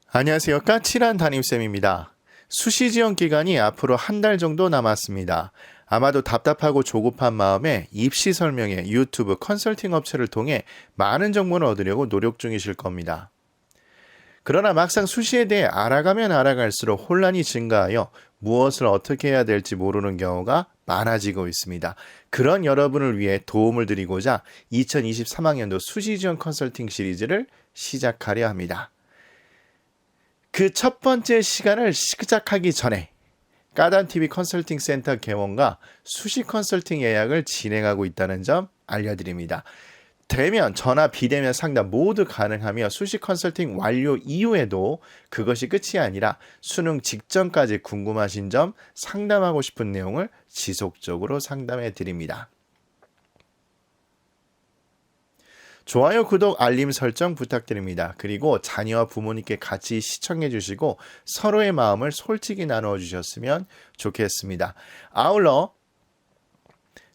안녕하세요. 까칠한 담임쌤입니다. 수시 지원 기간이 앞으로 한 달 정도 남았습니다. 아마도 답답하고 조급한 마음에 입시 설명회, 유튜브, 컨설팅 업체를 통해 많은 정보를 얻으려고 노력 중이실 겁니다. 그러나 막상 수시에 대해 알아가면 알아갈수록 혼란이 증가하여 무엇을 어떻게 해야 될지 모르는 경우가 많아지고 있습니다. 그런 여러분을 위해 도움을 드리고자 2023학년도 수시 지원 컨설팅 시리즈를 시작하려 합니다. 그 첫 번째 시간을 시작하기 전에 까단TV 컨설팅 센터 개원과 수시 컨설팅 예약을 진행하고 있다는 점 알려드립니다. 대면, 전화, 비대면 상담 모두 가능하며 수시 컨설팅 완료 이후에도 그것이 끝이 아니라 수능 직전까지 궁금하신 점, 상담하고 싶은 내용을 지속적으로 상담해 드립니다. 좋아요, 구독, 알림 설정 부탁드립니다. 그리고 자녀와 부모님께 같이 시청해 주시고 서로의 마음을 솔직히 나누어 주셨으면 좋겠습니다. 아울러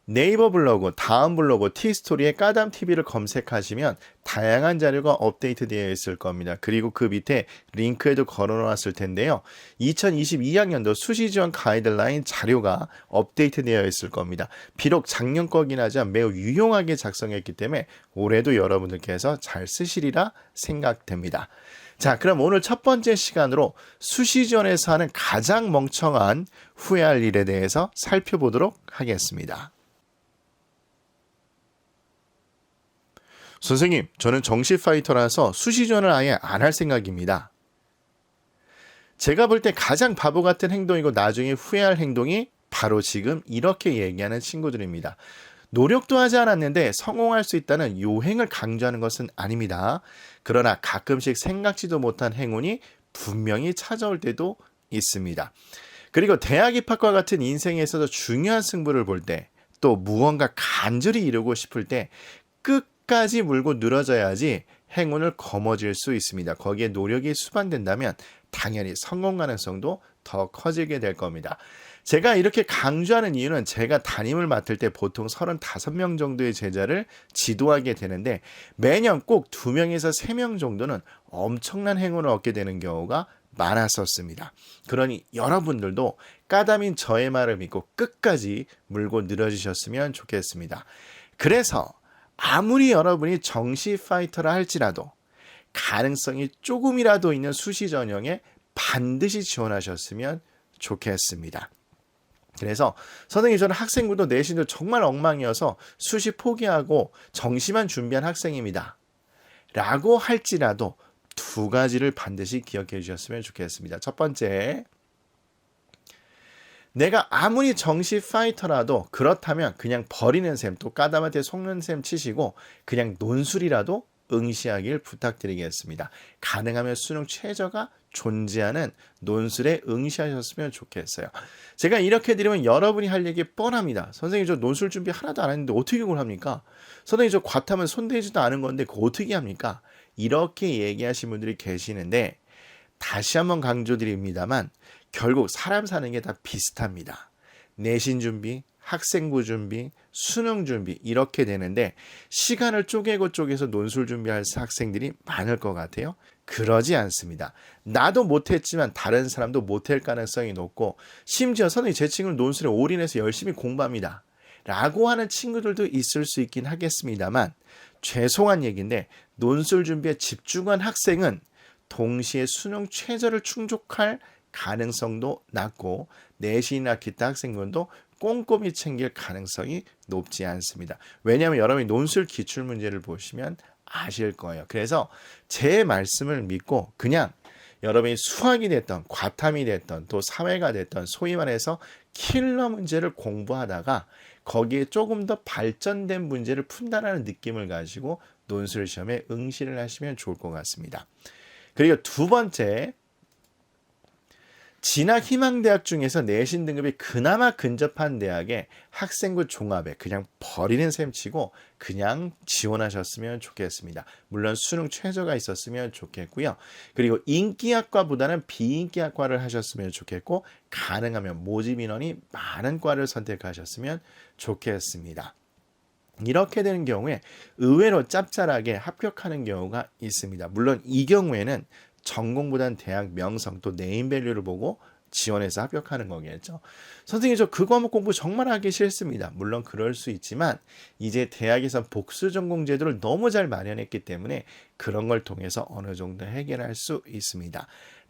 네이버 블로그, 다음 블로그, 티스토리에 까담TV를 검색하시면 다양한 자료가 업데이트되어 있을 겁니다. 그리고 그 밑에 링크에도 걸어놨을 텐데요. 2022학년도 수시지원 가이드라인 자료가 업데이트되어 있을 겁니다. 비록 작년 거긴 하지만 매우 유용하게 작성했기 때문에 올해도 여러분들께서 잘 쓰시리라 생각됩니다. 자, 그럼 오늘 첫 번째 시간으로 수시지원에서 하는 가장 멍청한 후회할 일에 대해서 살펴보도록 하겠습니다. 선생님, 저는 정시 파이터라서 수시 지원을 아예 안 할 생각입니다. 제가 볼 때 가장 바보 같은 행동이고 나중에 후회할 행동이 바로 지금 이렇게 얘기하는 친구들입니다. 노력도 하지 않았는데 성공할 수 있다는 요행을 강조하는 것은 아닙니다. 그러나 가끔씩 생각지도 못한 행운이 분명히 찾아올 때도 있습니다. 그리고 대학 입학과 같은 인생에서도 중요한 승부를 볼 때, 또 무언가 간절히 이루고 싶을 때 끝까지 물고 늘어져야지 행운을 거머쥘 수 있습니다. 거기에 노력이 수반된다면 당연히 성공 가능성도 더 커지게 될 겁니다. 제가 이렇게 강조하는 이유는 제가 담임을 맡을 때 보통 35명 정도의 제자를 지도하게 되는데 매년 꼭 2명에서 3명 정도는 엄청난 행운을 얻게 되는 경우가 많았었습니다. 그러니 여러분들도 까담인 저의 말을 믿고 끝까지 물고 늘어지셨으면 좋겠습니다. 그래서 아무리 여러분이 정시 파이터라 할지라도 가능성이 조금이라도 있는 수시 전형에 반드시 지원하셨으면 좋겠습니다. 그래서 선생님, 저는 학생부도 내신도 정말 엉망이어서 수시 포기하고 정시만 준비한 학생입니다. 라고 할지라도 2가지를 반드시 기억해 주셨으면 좋겠습니다. 첫 번째, 내가 아무리 정시 파이터라도 그렇다면 그냥 버리는 셈, 또 까담한테 속는 셈 치시고 그냥 논술이라도 응시하길 부탁드리겠습니다. 가능하면 수능 최저가 존재하는 논술에 응시하셨으면 좋겠어요. 제가 이렇게 드리면 여러분이 할 얘기 뻔합니다. 선생님, 저 논술 준비 하나도 안 했는데 어떻게 그걸 합니까? 선생님, 저 과탐은 손대지도 않은 건데 그거 어떻게 합니까? 이렇게 얘기하신 분들이 계시는데 다시 한번 강조드립니다만 결국 사람 사는 게 다 비슷합니다. 내신 준비, 학생부 준비, 수능 준비 이렇게 되는데 시간을 쪼개서 논술 준비할 학생들이 많을 것 같아요. 그러지 않습니다. 나도 못했지만 다른 사람도 못할 가능성이 높고 심지어 선생님, 제 친구는 논술에 올인해서 열심히 공부합니다. 라고 하는 친구들도 있을 수 있긴 하겠습니다만 죄송한 얘기인데 논술 준비에 집중한 학생은 동시에 수능 최저를 충족할 가능성도 낮고 내신이나 기타 학생분도 꼼꼼히 챙길 가능성이 높지 않습니다. 왜냐하면 여러분이 논술 기출문제를 보시면 아실 거예요. 그래서 제 말씀을 믿고 그냥 여러분이 수학이 됐던 과탐이 됐던 또 사회가 됐던 소위 말해서 킬러 문제를 공부하다가 거기에 조금 더 발전된 문제를 푼다라는 느낌을 가지고 논술 시험에 응시를 하시면 좋을 것 같습니다. 그리고 2번째, 진학 희망대학 중에서 내신 등급이 그나마 근접한 대학에 학생부 종합에 그냥 버리는 셈 치고 그냥 지원하셨으면 좋겠습니다. 물론 수능 최저가 있었으면 좋겠고요. 그리고 인기학과보다는 비인기학과를 하셨으면 좋겠고 가능하면 모집 인원이 많은 과를 선택하셨으면 좋겠습니다. 이렇게 되는 경우에 의외로 짭짤하게 합격하는 경우가 있습니다. 물론 이 경우에는 전공보단 대학 명성 또 네임밸류를 보고 지원해서 합격하는 거겠죠. 선생님 저 그 과목 공부 정말 하기 싫습니다. 물론 그럴 수 있지만 이제 대학에서 복수 전공 제도를 너무 잘 마련했기 때문에 그런 걸 통해서 어느 정도 해결할 수 있습니다.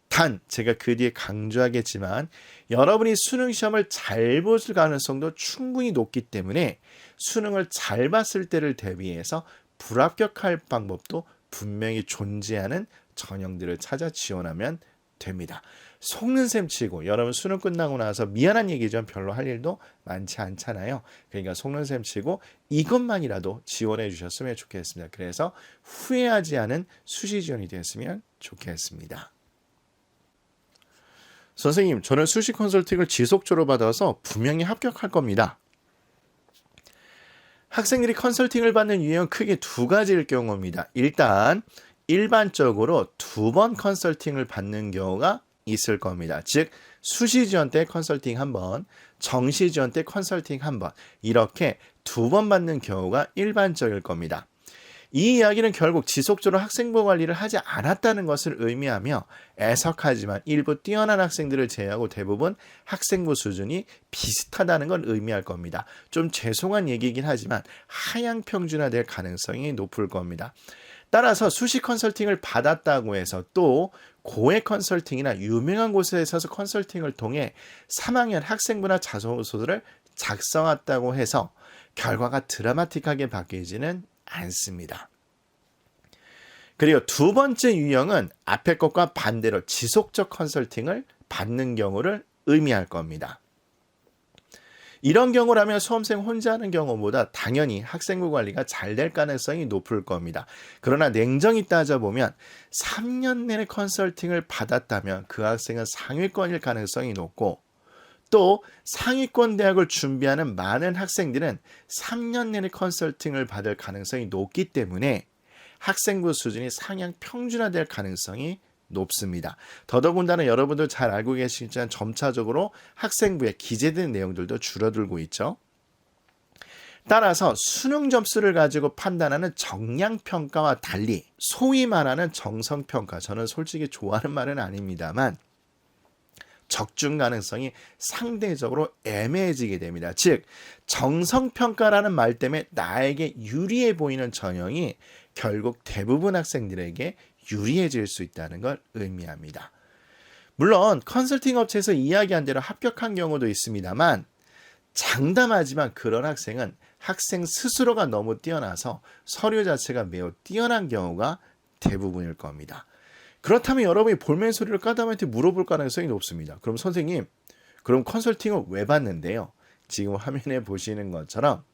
단 제가 그 뒤에 강조하겠지만 여러분이 수능 시험을 잘 보실 가능성도 충분히 높기 때문에 수능을 잘 봤을 때를 대비해서 불합격할 방법도 분명히 존재하는 전형들을 찾아 지원하면 됩니다. 속는 셈 치고 여러분 수능 끝나고 나서 미안한 얘기죠. 별로 할 일도 많지 않잖아요. 그러니까 속는 셈 치고 이것만이라도 지원해 주셨으면 좋겠습니다. 그래서 후회하지 않은 수시 지원이 됐으면 좋겠습니다. 선생님, 저는 수시 컨설팅을 지속적으로 받아서 분명히 합격할 겁니다. 학생들이 컨설팅을 받는 유형은 크게 두 가지일 경우입니다. 일단 일반적으로 2번 컨설팅을 받는 경우가 있을 겁니다. 즉 수시 지원 때 컨설팅 1번, 정시 지원 때 컨설팅 1번 이렇게 2번 받는 경우가 일반적일 겁니다. 이 이야기는 결국 지속적으로 학생부 관리를 하지 않았다는 것을 의미하며 애석하지만 일부 뛰어난 학생들을 제외하고 대부분 학생부 수준이 비슷하다는 걸 의미할 겁니다. 좀 죄송한 얘기이긴 하지만 하향 평준화될 가능성이 높을 겁니다. 따라서 수시 컨설팅을 받았다고 해서 또 고액 컨설팅이나 유명한 곳에서 컨설팅을 통해 3학년 학생부나 자소서를 작성했다고 해서 결과가 드라마틱하게 바뀌지는 않습니다. 그리고 두 번째 유형은 앞의 것과 반대로 지속적 컨설팅을 받는 경우를 의미할 겁니다. 이런 경우라면 수험생 혼자 하는 경우보다 당연히 학생부 관리가 잘 될 가능성이 높을 겁니다. 그러나 냉정히 따져보면 3년 내내 컨설팅을 받았다면 그 학생은 상위권일 가능성이 높고 또 상위권 대학을 준비하는 많은 학생들은 3년 내내 컨설팅을 받을 가능성이 높기 때문에 학생부 수준이 상향 평준화될 가능성이 높습니다. 더더군다나 여러분도 잘 알고 계시지만 점차적으로 학생부에 기재된 내용들도 줄어들고 있죠. 따라서 수능 점수를 가지고 판단하는 정량평가와 달리 소위 말하는 정성평가, 저는 솔직히 좋아하는 말은 아닙니다만 적중 가능성이 상대적으로 애매해지게 됩니다. 즉 정성평가라는 말 때문에 나에게 유리해 보이는 전형이 결국 대부분 학생들에게 유리해질 수 있다는 걸 의미합니다. 물론 컨설팅 업체에서 이야기한 대로 합격한 경우도 있습니다만 장담하지만 그런 학생은 학생 스스로가 너무 뛰어나서 서류 자체가 매우 뛰어난 경우가 대부분일 겁니다. 그렇다면 여러분이 볼멘 소리를 까담한테 물어볼 가능성이 높습니다. 그럼 선생님, 그럼 컨설팅을 왜 받는데요? 지금 화면에 보시는 것처럼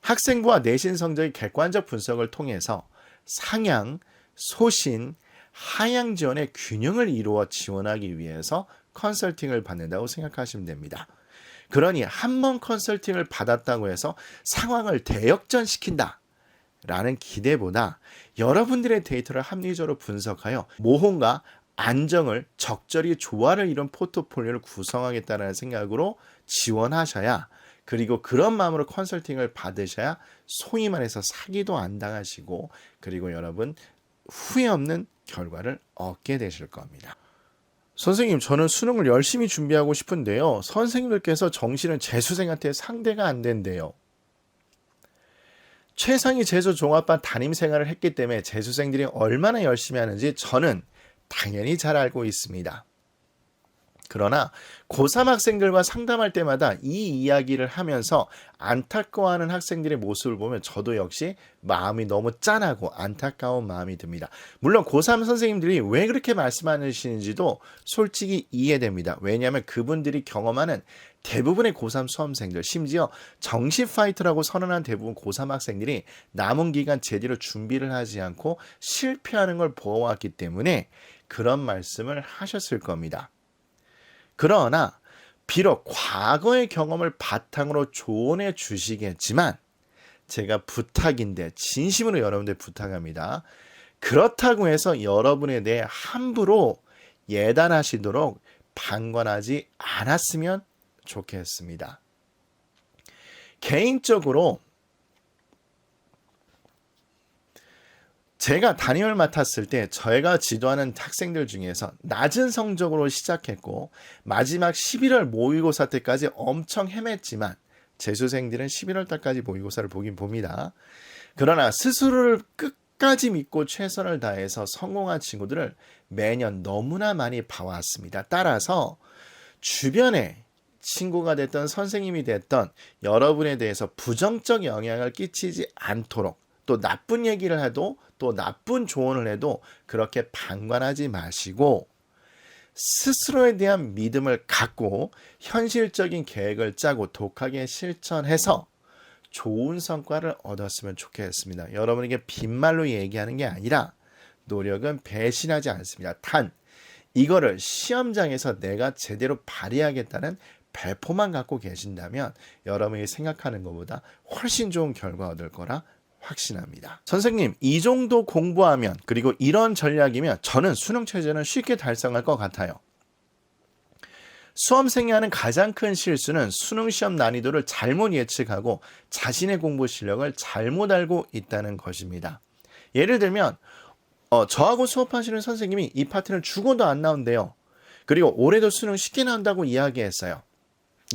학생부와 내신 성적의 객관적 분석을 통해서 상향, 소신, 하향 지원의 균형을 이루어 지원하기 위해서 컨설팅을 받는다고 생각하시면 됩니다. 그러니 한 번 컨설팅을 받았다고 해서 상황을 대역전시킨다 라는 기대보다 여러분들의 데이터를 합리적으로 분석하여 모험과 안정을 적절히 조화를 이룬 포트폴리오를 구성하겠다는 생각으로 지원하셔야, 그리고 그런 마음으로 컨설팅을 받으셔야 소위 말해서 사기도 안 당하시고 그리고 여러분 후회 없는 결과를 얻게 되실 겁니다. 선생님, 저는 수능을 열심히 준비하고 싶은데요. 선생님들께서 정시는 재수생한테 상대가 안 된대요. 최상위 재수 종합반 담임 생활을 했기 때문에 재수생들이 얼마나 열심히 하는지 저는 당연히 잘 알고 있습니다. 그러나 고3 학생들과 상담할 때마다 이 이야기를 하면서 안타까워하는 학생들의 모습을 보면 저도 역시 마음이 너무 짠하고 안타까운 마음이 듭니다. 물론 고3 선생님들이 왜 그렇게 말씀하시는지도 솔직히 이해됩니다. 왜냐하면 그분들이 경험하는 대부분의 고3 수험생들, 심지어 정시 파이터라고 선언한 대부분 고3 학생들이 남은 기간 제대로 준비를 하지 않고 실패하는 걸 보아왔기 때문에 그런 말씀을 하셨을 겁니다. 그러나 비록 과거의 경험을 바탕으로 조언해 주시겠지만 제가 부탁인데 진심으로 여러분들 부탁합니다. 그렇다고 해서 여러분에 대해 함부로 예단하시도록 방관하지 않았으면 좋겠습니다. 개인적으로 제가 담임을 맡았을 때 저희가 지도하는 학생들 중에서 낮은 성적으로 시작했고 마지막 11월 모의고사 때까지 엄청 헤맸지만 재수생들은 11월 달까지 모의고사를 보긴 봅니다. 그러나 스스로를 끝까지 믿고 최선을 다해서 성공한 친구들을 매년 너무나 많이 봐왔습니다. 따라서 주변에 친구가 됐던 선생님이 됐던 여러분에 대해서 부정적 영향을 끼치지 않도록 또 나쁜 얘기를 해도 또 나쁜 조언을 해도 그렇게 방관하지 마시고 스스로에 대한 믿음을 갖고 현실적인 계획을 짜고 독하게 실천해서 좋은 성과를 얻었으면 좋겠습니다. 여러분에게 빈말로 얘기하는 게 아니라 노력은 배신하지 않습니다. 단 이거를 시험장에서 내가 제대로 발휘하겠다는 배포만 갖고 계신다면 여러분이 생각하는 것보다 훨씬 좋은 결과 얻을 거라 확신합니다. 선생님, 이 정도 공부하면 그리고 이런 전략이면 저는 수능 최저는 쉽게 달성할 것 같아요. 수험생이 하는 가장 큰 실수는 수능 시험 난이도를 잘못 예측하고 자신의 공부 실력을 잘못 알고 있다는 것입니다. 예를 들면 저하고 수업하시는 선생님이 이 파트는 죽어도 안 나온대요. 그리고 올해도 수능 쉽게 나온다고 이야기했어요.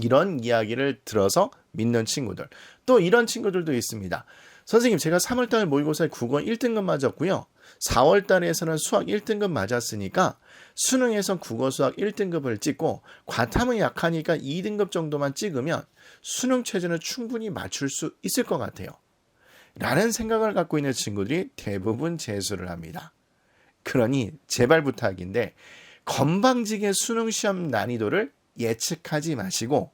이런 이야기를 들어서 믿는 친구들. 또 이런 친구들도 있습니다. 선생님, 제가 3월달 모의고사에 국어 1등급 맞았고요. 4월달에서는 수학 1등급 맞았으니까 수능에선 국어 수학 1등급을 찍고 과탐은 약하니까 2등급 정도만 찍으면 수능 최저는 충분히 맞출 수 있을 것 같아요. 라는 생각을 갖고 있는 친구들이 대부분 재수를 합니다. 그러니 제발 부탁인데 건방지게 수능 시험 난이도를 예측하지 마시고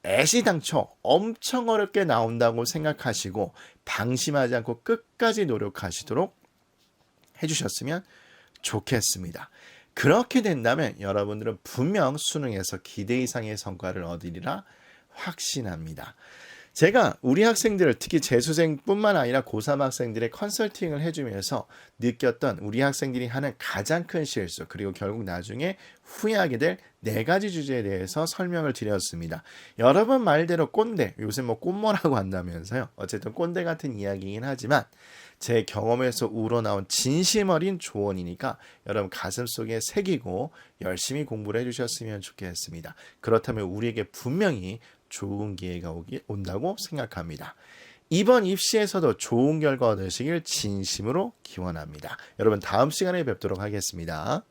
애시당초 엄청 어렵게 나온다고 생각하시고 방심하지 않고 끝까지 노력하시도록 해주셨으면 좋겠습니다. 그렇게 된다면 여러분들은 분명 수능에서 기대 이상의 성과를 얻으리라 확신합니다. 제가 우리 학생들, 특히 재수생뿐만 아니라 고3 학생들의 컨설팅을 해주면서 느꼈던 우리 학생들이 하는 가장 큰 실수, 그리고 결국 나중에 후회하게 될 4가지 주제에 대해서 설명을 드렸습니다. 여러분 말대로 꼰대, 요새 뭐 꼰모라고 한다면서요. 어쨌든 꼰대 같은 이야기이긴 하지만 제 경험에서 우러나온 진심 어린 조언이니까 여러분 가슴속에 새기고 열심히 공부를 해주셨으면 좋겠습니다. 그렇다면 우리에게 분명히 좋은 기회가 온다고 생각합니다. 이번 입시에서도 좋은 결과 얻으시길 진심으로 기원합니다. 여러분 다음 시간에 뵙도록 하겠습니다.